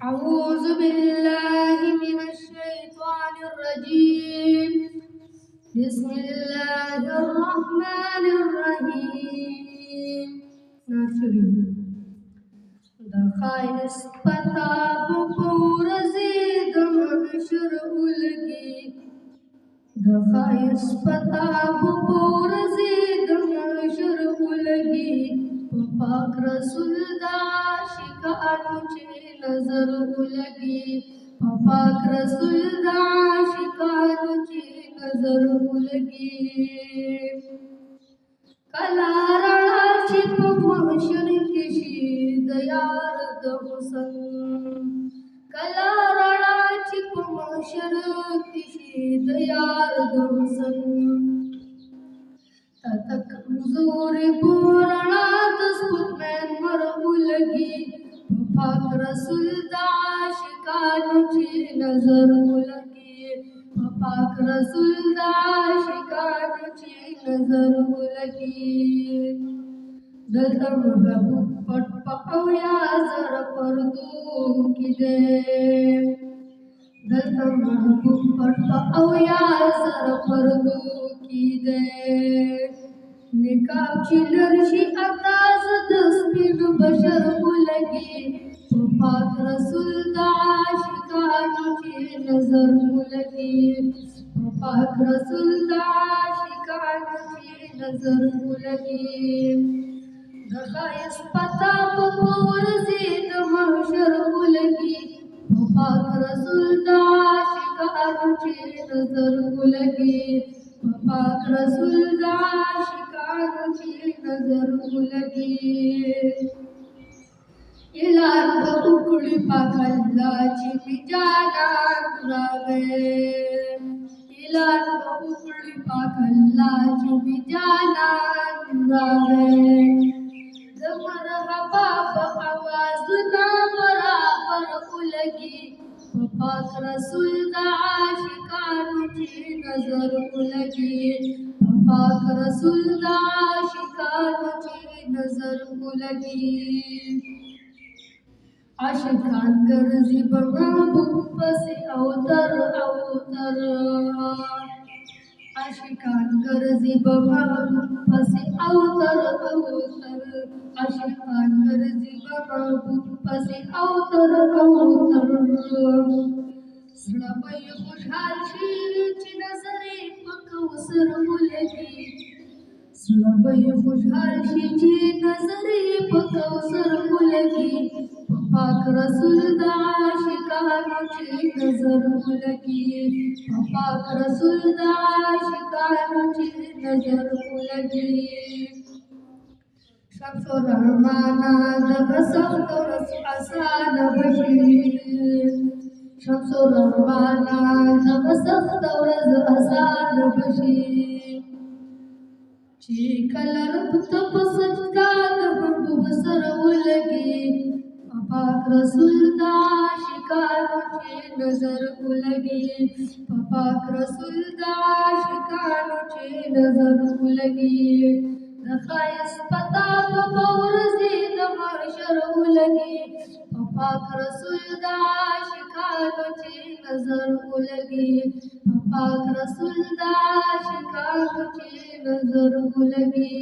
أعوذ بالله من الشيطان الرجيم. بسم الله الرحمن الرحيم. ناشرين د خایست پتا په پورزي د محشر ولګي د خایست پتا په پورزي د محشر ولګي پاک رسول دا شکانو چې نظر ولګي پاک رسول دا شکانو چې نظر ولګي کلا رڼا چې په محشر کې شي د یار د حسن کلا رڼا چې په محشر کې شي د یار د حسن تا کمزورې پورنا د سپوږمۍ مر ولګي پاک رسول دا عاشقانو چې نظر ولګي پاک رسول دا عاشقانو چې نظر ولګي دلته محبوب پټ په اویا زر پردو کې دی دلته محبوب پټ په اویا زر پردو کې دی نقاب چې لرشي انداز د سپین بشر ولګي پاک رسول دا عاشقانو چې نظر ولګي پاک رسول دا عاشقانو چې نظر ولګي د خایست پتا په پورزي د محشر ولګي پاک رسول دا عاشقانو چې نظر ولګي پاک رسول دا عاشقانو چې نظر ولګي اعلان به وکړي پاک الله چې می جانان راغی اعلان به وکړي پاک الله چې می جانان راغی د مرحبا په اوازونه برابر ولګي پاک رسول دا عاشقانو چې نظر ولګي پاک رسول دا عاشقانو چې نظر ولګي عاشقان ګرځي په محبوب پسې اوتر عاشقان ګرځي په محبوب پسې اوتر عاشقان ګرځي په محبوب پسې اوتر زړه به یې خوشحال شي چې نظر یې په کوثر ولګي زړه به یې خوشحال شي چې نظر یې په کوثر ولګي پاک رسول دا عاشقانو چې نظر ولګي پاک رسول دا عاشقانو چې نظر ولګي شمس الرحمن دغه سخت ورځ اسانه بشي شمس الرحمن دغه سخت ورځ اسانه بشي چې کله رب ته په سجده د محبوب سره ولګي پاک رسول دا عاشقانو چې نظر ولګي پاک رسول دا عاشقانو چې نظر ولګي د خایست پتا په پورزي د محشر ولګي پاک رسول دا عاشقانو چې نظر ولګي پاک رسول دا عاشقانو چې نظر ولګي